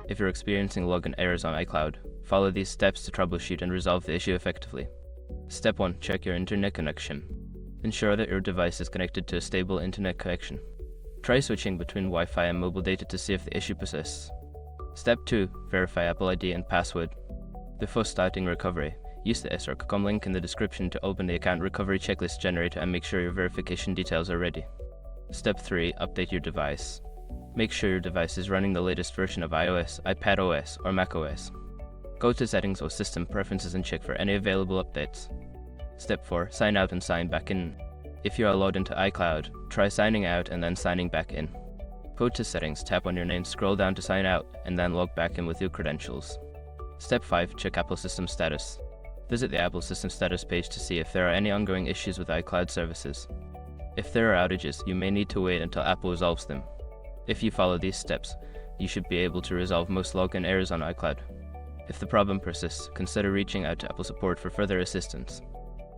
If you're experiencing login errors on iCloud, follow these steps to troubleshoot and resolve the issue effectively. Step 1. Check your internet connection. Ensure that your device is connected to a stable internet connection. Try switching between Wi-Fi and mobile data to see if the issue persists. Step 2. Verify Apple ID and password. Before starting recovery, use the src.com link in the description to open the account recovery checklist generator and make sure your verification details are ready. Step 3. Update your device. Make sure your device is running the latest version of iOS, iPadOS, or macOS. Go to Settings or System Preferences and check for any available updates. Step 4. Sign out and sign back in. If you are logged into iCloud, try signing out and then signing back in. Go to Settings, tap on your name, scroll down to sign out, and then log back in with your credentials. Step 5. Check Apple System Status. Visit the Apple System Status page to see if there are any ongoing issues with iCloud services. If there are outages, you may need to wait until Apple resolves them. If you follow these steps, you should be able to resolve most login errors on iCloud. If the problem persists, consider reaching out to Apple support for further assistance.